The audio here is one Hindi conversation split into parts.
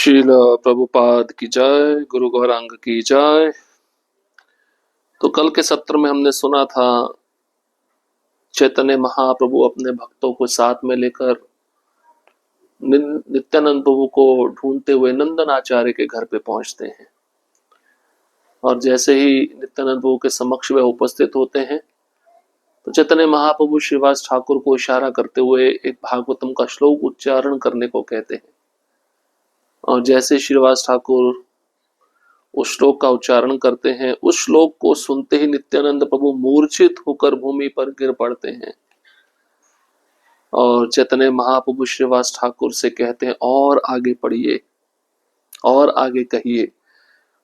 शील प्रभुपाद की जय, गुरु गौरांग की जय। तो कल के सत्र में हमने सुना था चैतन्य महाप्रभु अपने भक्तों को साथ में लेकर नित्यानंद प्रभु को ढूंढते हुए नंदन आचार्य के घर पे पहुंचते हैं। और जैसे ही नित्यानंद प्रभु के समक्ष वे उपस्थित होते हैं तो चैतन्य महाप्रभु श्रीवास ठाकुर को इशारा करते हुए एक भागवतम का श्लोक उच्चारण करने को कहते हैं। और जैसे श्रीवास ठाकुर उस श्लोक का उच्चारण करते हैं, उस श्लोक को सुनते ही नित्यानंद प्रभु मूर्छित होकर भूमि पर गिर पड़ते हैं और चैतन्य महाप्रभु श्रीवास ठाकुर से कहते हैं, और आगे पढ़िए और आगे कहिए।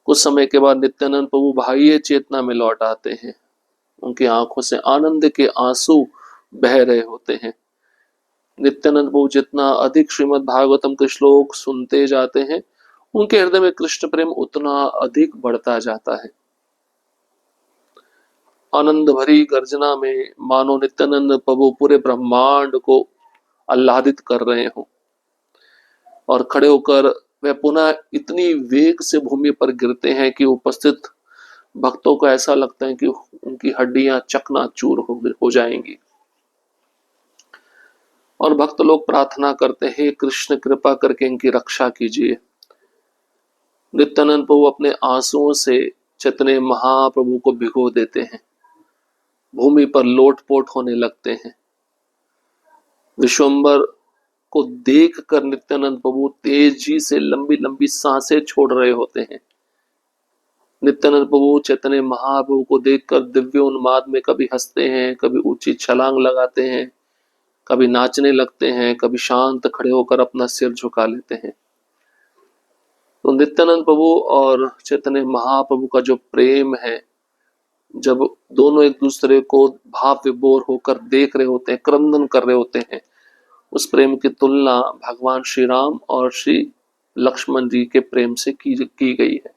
कुछ समय के बाद नित्यानंद प्रभु बाह्य चेतना में लौट आते हैं। उनकी आंखों से आनंद के आंसू बह रहे होते हैं। नित्यानंद प्रभु जितना अधिक श्रीमद् भागवतम के श्लोक सुनते जाते हैं, उनके हृदय में कृष्ण प्रेम उतना अधिक बढ़ता जाता है। आनंद भरी गर्जना में मानो नित्यानंद प्रभु पूरे ब्रह्मांड को आह्लादित कर रहे हों और खड़े होकर वे पुनः इतनी वेग से भूमि पर गिरते हैं कि उपस्थित भक्तों को ऐसा लगता है कि उनकी हड्डियां चकनाचूर हो जाएंगी। और भक्त लोग प्रार्थना करते हैं, कृष्ण कृपा करके इनकी रक्षा कीजिए। नित्यानंद प्रभु अपने आंसुओं से चैतन्य महाप्रभु को भिगो देते हैं। भूमि पर लोटपोट होने लगते हैं। विश्वम्बर को देखकर नित्यानंद प्रभु तेजी से लंबी लंबी सांसें छोड़ रहे होते हैं। नित्यानंद प्रभु चैतन्य महाप्रभु को देखकर दिव्य उन्माद में कभी हंसते हैं, कभी ऊंची छलांग लगाते हैं, कभी नाचने लगते हैं, कभी शांत खड़े होकर अपना सिर झुका लेते हैं। तो नित्यानंद प्रभु और चैतन्य महाप्रभु का जो प्रेम है, जब दोनों एक दूसरे को भाव विभोर होकर देख रहे होते हैं, क्रंदन कर रहे होते हैं, उस प्रेम की तुलना भगवान श्री राम और श्री लक्ष्मण जी के प्रेम से की गई है।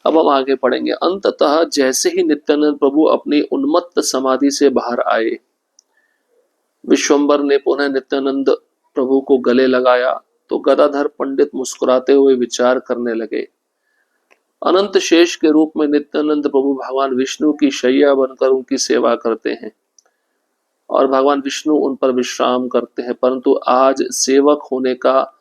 अब हम आगे पढ़ेंगे। अंततः जैसे ही नित्यानंद प्रभु अपनी उन्मत्त समाधि से बाहर आए, विश्वम्बर ने पुनः नित्यानंद प्रभु को गले लगाया तो गदाधर पंडित मुस्कुराते हुए विचार करने लगे। अनंत शेष के रूप में नित्यानंद प्रभु भगवान विष्णु की शैया बनकर उनकी सेवा करते हैं और भगवान विष्णु उन पर विश्राम करते हैं, परंतु आज सेवक होने का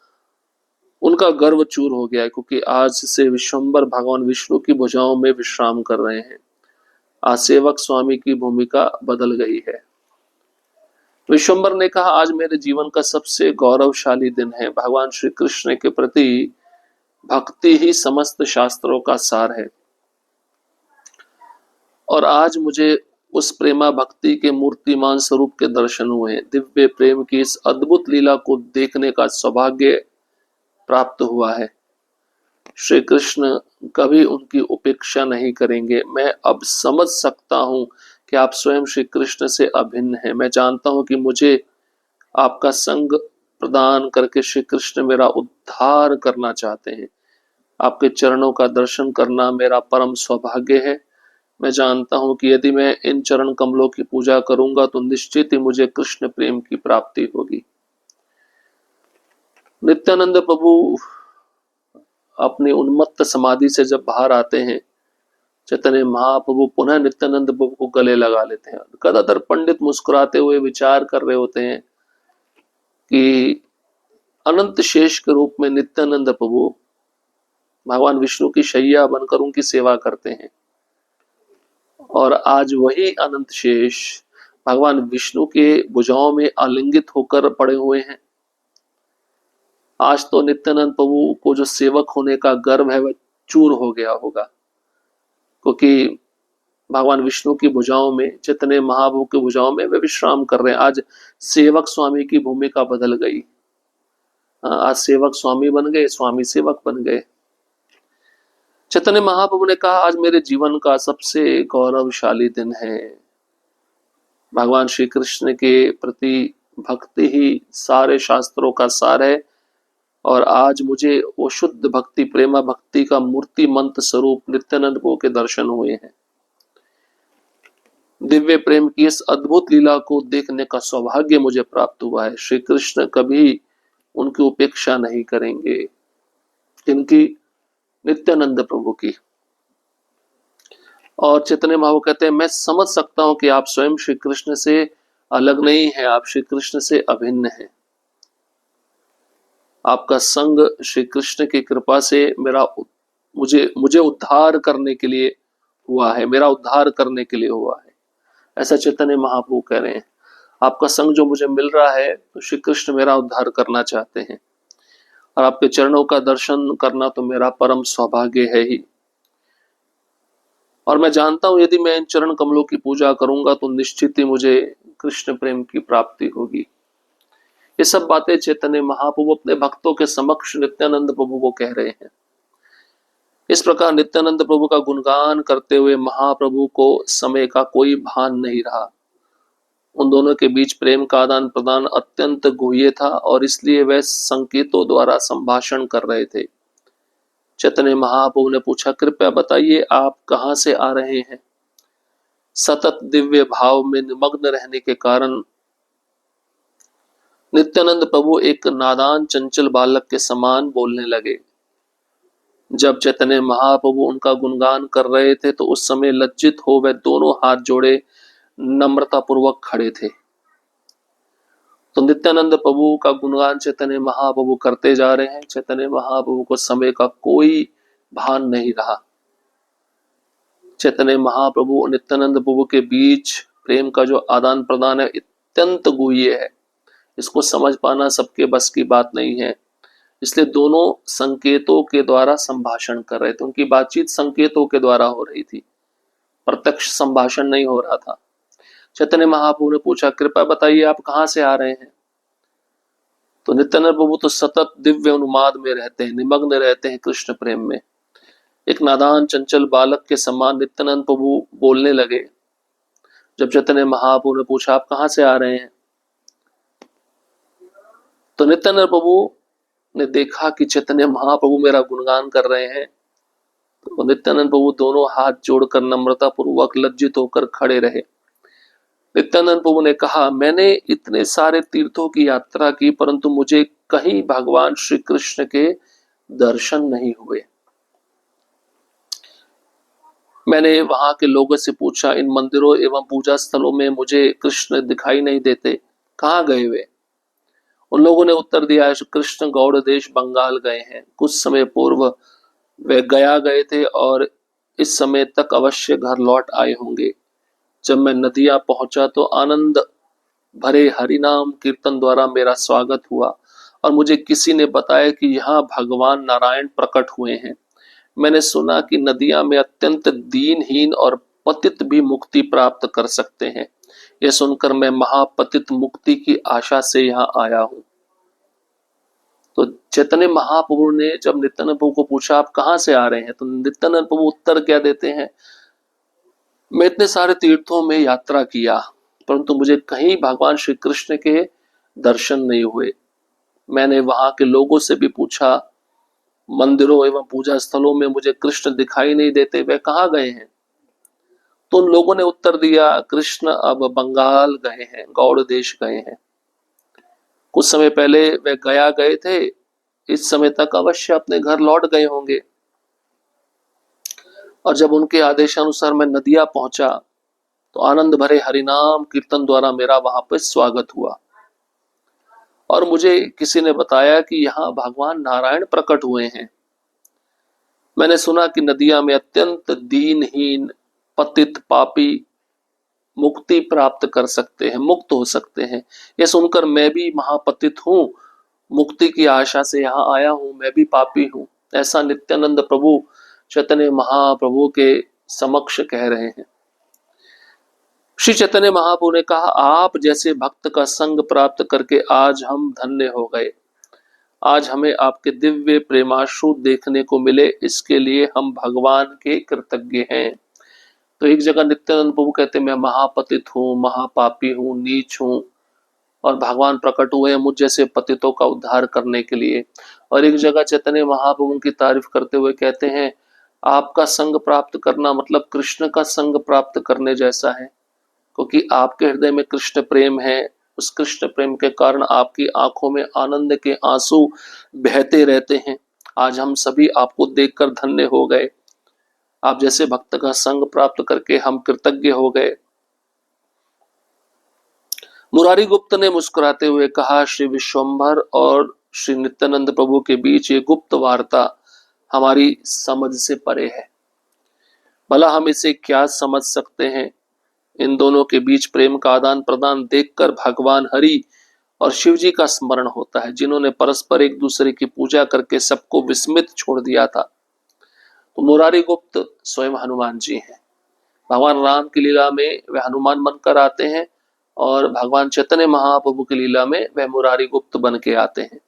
उनका गर्व चूर हो गया है, क्योंकि आज से विश्वम्बर भगवान विष्णु की भुजाओं में विश्राम कर रहे हैं। आज सेवक स्वामी की भूमिका बदल गई है। विश्वम्बर ने कहा, आज मेरे जीवन का सबसे गौरवशाली दिन है। भगवान श्री कृष्ण के प्रति भक्ति ही समस्त शास्त्रों का सार है और आज मुझे उस प्रेमा भक्ति के मूर्तिमान स्वरूप के दर्शन हुए। दिव्य प्रेम की इस अद्भुत लीला को देखने का सौभाग्य प्राप्त हुआ है। श्री कृष्ण कभी उनकी उपेक्षा नहीं करेंगे। मैं अब समझ सकता हूं कि आप स्वयं श्री कृष्ण से अभिन्न हैं। मैं जानता हूं कि मुझे आपका संग प्रदान करके श्री कृष्ण मेरा उद्धार करना चाहते हैं। आपके चरणों का दर्शन करना मेरा परम सौभाग्य है। मैं जानता हूं कि यदि मैं इन चरण कमलों की पूजा करूंगा तो निश्चित ही मुझे कृष्ण प्रेम की प्राप्ति होगी। नित्यानंद प्रभु अपनी उन्मत्त समाधि से जब बाहर आते हैं, चैतन्य महाप्रभु पुनः नित्यानंद प्रभु को गले लगा लेते हैं। गदाधर पंडित मुस्कुराते हुए विचार कर रहे होते हैं कि अनंत शेष के रूप में नित्यानंद प्रभु भगवान विष्णु की शैया बनकर उनकी सेवा करते हैं और आज वही अनंत शेष भगवान विष्णु के भुजाओं में आलिंगित होकर पड़े हुए हैं। आज तो नित्यानंद प्रभु को जो सेवक होने का गर्व है वह चूर हो गया होगा, क्योंकि भगवान विष्णु की भुजाओं में, चैतन्य महाप्रभु की भुजाओं में वे विश्राम कर रहे हैं। आज सेवक स्वामी की भूमिका बदल गई। आज सेवक स्वामी बन गए, स्वामी सेवक बन गए। चैतन्य महाप्रभु ने कहा, आज मेरे जीवन का सबसे गौरवशाली दिन है। भगवान श्री कृष्ण के प्रति भक्ति ही सारे शास्त्रों का सार है और आज मुझे वो शुद्ध भक्ति, प्रेमा भक्ति का मूर्ति मंत्र स्वरूप नित्यानंद प्रभु के दर्शन हुए हैं। दिव्य प्रेम की इस अद्भुत लीला को देखने का सौभाग्य मुझे प्राप्त हुआ है। श्री कृष्ण कभी उनकी उपेक्षा नहीं करेंगे। इनकी नित्यानंद प्रभु की। और चैतन्य महाप्रभु कहते हैं, मैं समझ सकता हूं कि आप स्वयं श्री कृष्ण से अलग नहीं है, आप श्री कृष्ण से अभिन्न हैं। आपका संग श्री कृष्ण की कृपा से मुझे मुझे उद्धार करने के लिए हुआ है, मेरा उद्धार करने के लिए हुआ है, ऐसा चैतन्य महाप्रभु कह रहे हैं। आपका संग जो मुझे मिल रहा है तो श्री कृष्ण मेरा उद्धार करना चाहते हैं, और आपके चरणों का दर्शन करना तो मेरा परम सौभाग्य है ही। और मैं जानता हूं यदि मैं इन चरण कमलों की पूजा करूंगा तो निश्चित ही मुझे कृष्ण प्रेम की प्राप्ति होगी। ये सब बातें चैतन्य महाप्रभु अपने भक्तों के समक्ष नित्यानंद प्रभु को कह रहे हैं। इस प्रकार नित्यानंद प्रभु का गुणगान करते हुए महाप्रभु को समय का कोई भान नहीं रहा। उन दोनों के बीच प्रेम का आदान प्रदान अत्यंत गुह्य था और इसलिए वे संकेतों द्वारा संभाषण कर रहे थे। चैतन्य महाप्रभु ने पूछा, कृपया बताइए आप कहां से आ रहे हैं? सतत दिव्य भाव में निमग्न रहने के कारण नित्यानंद प्रभु एक नादान चंचल बालक के समान बोलने लगे। जब चैतन्य महाप्रभु उनका गुणगान कर रहे थे तो उस समय लज्जित हो वे दोनों हाथ जोड़े नम्रता पूर्वक खड़े थे। तो नित्यानंद प्रभु का गुणगान चैतन्य महाप्रभु करते जा रहे हैं। चैतन्य महाप्रभु को समय का कोई भान नहीं रहा। चैतन्य महाप्रभु और नित्यानंद प्रभु के बीच प्रेम का जो आदान प्रदान है अत्यंत गुह्य है, इसको समझ पाना सबके बस की बात नहीं है। इसलिए दोनों संकेतों के द्वारा संभाषण कर रहे थे। उनकी बातचीत संकेतों के द्वारा हो रही थी, प्रत्यक्ष संभाषण नहीं हो रहा था। चैतन्य महाप्रभु ने पूछा, कृपया बताइए आप कहां से आ रहे हैं? तो नित्यानंद प्रभु तो सतत दिव्य उन्माद में रहते हैं, निमग्न रहते हैं कृष्ण प्रेम में। एक नादान चंचल बालक के समान नित्यानंद प्रभु बोलने लगे। जब चैतन्य महाप्रभु ने पूछा, आप कहां से आ रहे हैं? तो नित्यानंद प्रभु ने देखा कि चैतन्य महाप्रभु मेरा गुणगान कर रहे हैं, तो नित्यानंद प्रभु दोनों हाथ जोड़कर नम्रता पूर्वक लज्जित होकर खड़े रहे। नित्यानंद प्रभु ने कहा, मैंने इतने सारे तीर्थों की यात्रा की परंतु मुझे कहीं भगवान श्री कृष्ण के दर्शन नहीं हुए। मैंने वहां के लोगों से पूछा, इन मंदिरों एवं पूजा स्थलों में मुझे कृष्ण दिखाई नहीं देते, कहाँ गए वे? उन लोगों ने उत्तर दिया, कृष्ण गौड़ देश बंगाल गए हैं। कुछ समय पूर्व वे गया गए थे और इस समय तक अवश्य घर लौट आए होंगे। जब मैं नदिया पहुंचा तो आनंद भरे हरिनाम कीर्तन द्वारा मेरा स्वागत हुआ और मुझे किसी ने बताया कि यहाँ भगवान नारायण प्रकट हुए हैं। मैंने सुना कि नदिया में अत्यंत दीनहीन और पतित भी मुक्ति प्राप्त कर सकते हैं। यह सुनकर मैं महापतित मुक्ति की आशा से यहाँ आया हूँ। तो चैतन्य महाप्रभु ने जब नित्यानंद प्रभु को पूछा, आप कहाँ से आ रहे हैं? तो नित्यानंद प्रभु उत्तर क्या देते हैं, मैं इतने सारे तीर्थों में यात्रा किया परंतु मुझे कहीं भगवान श्री कृष्ण के दर्शन नहीं हुए। मैंने वहां के लोगों से भी पूछा, मंदिरों एवं पूजा स्थलों में मुझे कृष्ण दिखाई नहीं देते, वे कहाँ गए हैं? तो उन लोगों ने उत्तर दिया, कृष्ण अब बंगाल गए हैं, गौड़ देश गए हैं। कुछ समय पहले वे गया गए थे, इस समय तक अवश्य अपने घर लौट गए होंगे। और जब उनके आदेशानुसार मैं नदिया पहुंचा तो आनंद भरे हरिनाम कीर्तन द्वारा मेरा वहां पर स्वागत हुआ और मुझे किसी ने बताया कि यहाँ भगवान नारायण प्रकट हुए हैं। मैंने सुना कि नदिया में अत्यंत दीनहीन पतित पापी मुक्ति प्राप्त कर सकते हैं, मुक्त हो सकते हैं। यह सुनकर मैं भी महापतित हूँ, मुक्ति की आशा से यहाँ आया हूँ, मैं भी पापी हूँ, ऐसा नित्यानंद प्रभु चैतन्य महाप्रभु के समक्ष कह रहे हैं। श्री चैतन्य महाप्रभु ने कहा, आप जैसे भक्त का संग प्राप्त करके आज हम धन्य हो गए। आज हमें आपके दिव्य प्रेमाश्रु देखने को मिले, इसके लिए हम भगवान के कृतज्ञ हैं। तो एक जगह नित्यानंद प्रभु कहते, मैं महापतित हूँ, महापापी हूँ, नीच हूँ और भगवान प्रकट हुए हैं मुझ जैसे पतितों का उद्धार करने के लिए। और एक जगह चैतन्य महाप्रभु की तारीफ करते हुए कहते हैं, आपका संग प्राप्त करना मतलब कृष्ण का संग प्राप्त करने जैसा है, क्योंकि आपके हृदय में कृष्ण प्रेम है, उस कृष्ण प्रेम के कारण आपकी आंखों में आनंद के आंसू बहते रहते हैं। आज हम सभी आपको देखकर धन्य हो गए। आप जैसे भक्त का संग प्राप्त करके हम कृतज्ञ हो गए। मुरारी गुप्त ने मुस्कुराते हुए कहा, श्री विश्वंभर और श्री नित्यानंद प्रभु के बीच ये गुप्त वार्ता हमारी समझ से परे है। भला हम इसे क्या समझ सकते हैं। इन दोनों के बीच प्रेम का आदान प्रदान देखकर भगवान हरि और शिव जी का स्मरण होता है, जिन्होंने परस्पर एक दूसरे की पूजा करके सबको विस्मित छोड़ दिया था। तो मुरारी गुप्त स्वयं हनुमान जी हैं। भगवान राम की लीला में वे हनुमान बनकर आते हैं और भगवान चैतन्य महाप्रभु की लीला में वे मुरारी गुप्त बन के आते हैं।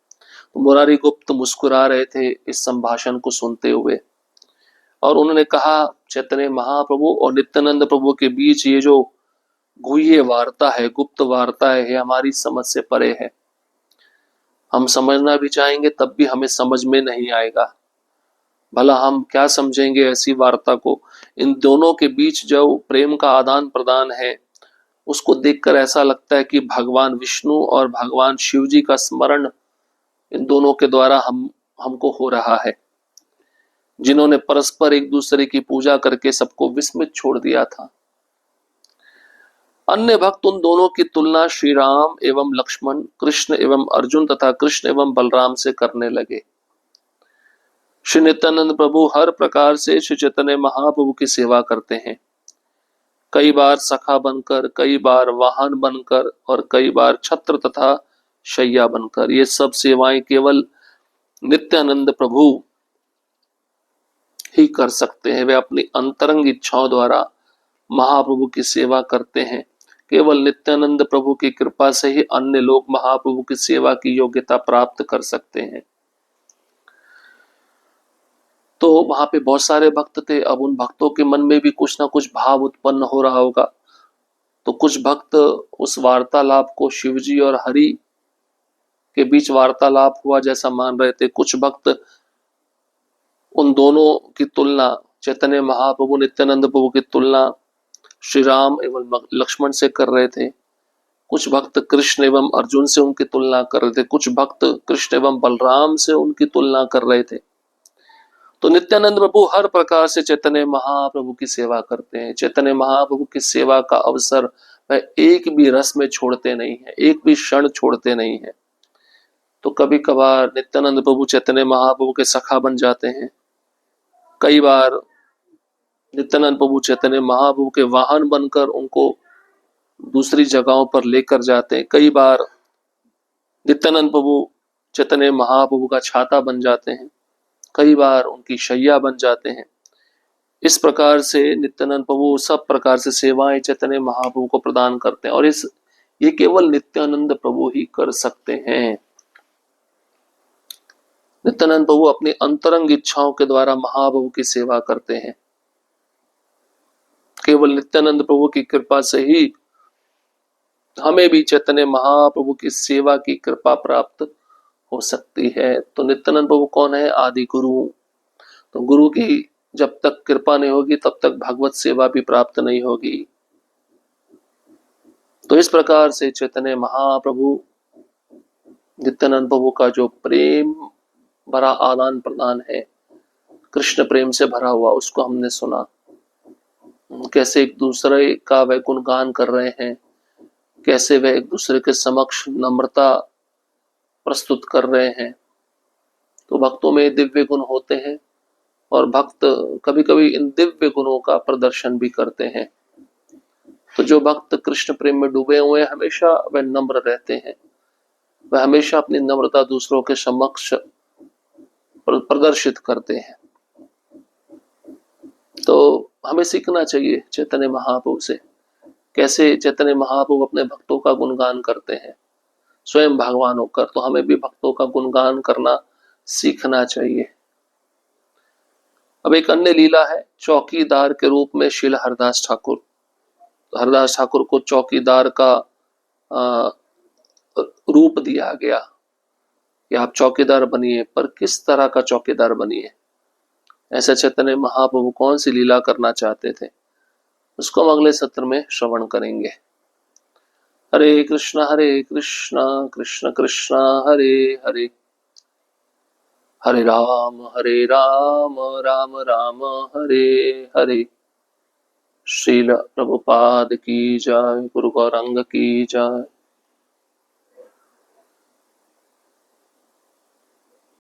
तो मुरारी गुप्त मुस्कुरा रहे थे इस संभाषण को सुनते हुए, और उन्होंने कहा, चैतन्य महाप्रभु और नित्यानंद प्रभु के बीच ये जो गुह्य वार्ता है, गुप्त वार्ता है, हमारी समझ से परे है। हम समझना भी चाहेंगे तब भी हमें समझ में नहीं आएगा। भला हम क्या समझेंगे ऐसी वार्ता को। इन दोनों के बीच जो प्रेम का आदान प्रदान है, उसको देखकर ऐसा लगता है कि भगवान विष्णु और भगवान शिव जी का स्मरण इन दोनों के द्वारा हमको हो रहा है, जिन्होंने परस्पर एक दूसरे की पूजा करके सबको विस्मित छोड़ दिया था। अन्य भक्त उन दोनों की तुलना श्री राम एवं लक्ष्मण, कृष्ण एवं अर्जुन तथा कृष्ण एवं बलराम से करने लगे। श्री नित्यानंद प्रभु हर प्रकार से श्री चैतन्य महाप्रभु की सेवा करते हैं, कई बार सखा बनकर, कई बार वाहन बनकर और कई बार छत्र तथा शैया बनकर। ये सब सेवाएं केवल नित्यानंद प्रभु ही कर सकते हैं। वे अपनी अंतरंग इच्छाओं द्वारा महाप्रभु की सेवा करते हैं। केवल नित्यानंद प्रभु की कृपा से ही अन्य लोग महाप्रभु की सेवा की योग्यता प्राप्त कर सकते हैं। तो वहां पे बहुत सारे भक्त थे। अब उन भक्तों के मन में भी कुछ ना कुछ भाव उत्पन्न हो रहा होगा। तो कुछ भक्त उस वार्तालाप को शिवजी और हरि के बीच वार्तालाप हुआ जैसा मान रहे थे। कुछ भक्त उन दोनों की तुलना, चैतन्य महाप्रभु नित्यानंद प्रभु की तुलना श्री राम एवं लक्ष्मण से कर रहे थे। कुछ भक्त कृष्ण एवं अर्जुन से उनकी तुलना कर रहे थे। कुछ भक्त कृष्ण एवं बलराम से उनकी तुलना कर रहे थे। तो नित्यानंद प्रभु हर प्रकार से चैतन्य महाप्रभु की सेवा करते हैं। चैतन्य महाप्रभु की सेवा का अवसर वह एक भी रस में छोड़ते नहीं है, एक भी क्षण छोड़ते नहीं है। तो कभी कभार नित्यानंद प्रभु चैतन्य महाप्रभु के सखा बन जाते हैं, कई बार नित्यानंद प्रभु चैतन्य महाप्रभु के वाहन बनकर उनको दूसरी जगहों पर लेकर जाते हैं, कई बार नित्यानंद प्रभु चैतन्य महाप्रभु का छाता बन जाते हैं, कई बार उनकी शैया बन जाते हैं। इस प्रकार से नित्यानंद प्रभु सब प्रकार से सेवाएं चैतन्य महाप्रभु को प्रदान करते हैं, और ये केवल नित्यानंद प्रभु ही कर सकते हैं। नित्यानंद प्रभु अपनी अंतरंग इच्छाओं के द्वारा महाप्रभु की सेवा करते हैं। केवल नित्यानंद प्रभु की कृपा से ही हमें भी चैतन्य महाप्रभु की सेवा की कृपा प्राप्त हो सकती है। तो नित्यानंद प्रभु कौन है? आदि गुरु। तो गुरु की जब तक कृपा नहीं होगी तब तक भगवत सेवा भी प्राप्त नहीं होगी। तो इस प्रकार से चैतन्य महाप्रभु नित्यानंद प्रभु का जो प्रेम भरा आदान प्रदान है, कृष्ण प्रेम से भरा हुआ, उसको हमने सुना। कैसे एक दूसरे का वह गुणगान कर रहे हैं, कैसे वह एक दूसरे के समक्ष नम्रता प्रस्तुत कर रहे हैं। तो भक्तों में दिव्य गुण होते हैं और भक्त कभी कभी इन दिव्य गुणों का प्रदर्शन भी करते हैं। तो जो भक्त कृष्ण प्रेम में डूबे हुए हैं, हमेशा वह नम्र रहते हैं। वह हमेशा अपनी नम्रता दूसरों के समक्ष प्रदर्शित करते हैं। तो हमें सीखना चाहिए चैतन्य महाप्रभु से, कैसे चैतन्य महाप्रभु अपने भक्तों का गुणगान करते हैं स्वयं भगवान होकर। तो हमें भी भक्तों का गुणगान करना सीखना चाहिए। अब एक अन्य लीला है, चौकीदार के रूप में श्रील हरदास ठाकुर। हरदास ठाकुर को चौकीदार का रूप दिया गया कि आप चौकीदार बनिए, पर किस तरह का चौकीदार बनिए। ऐसा चैतन्य महाप्रभु कौन सी लीला करना चाहते थे, उसको हम अगले सत्र में श्रवण करेंगे। हरे कृष्णा कृष्ण कृष्णा हरे हरे, हरे राम राम राम हरे हरे। श्रील प्रभुपाद की जय, गुरु गौरंग की जय।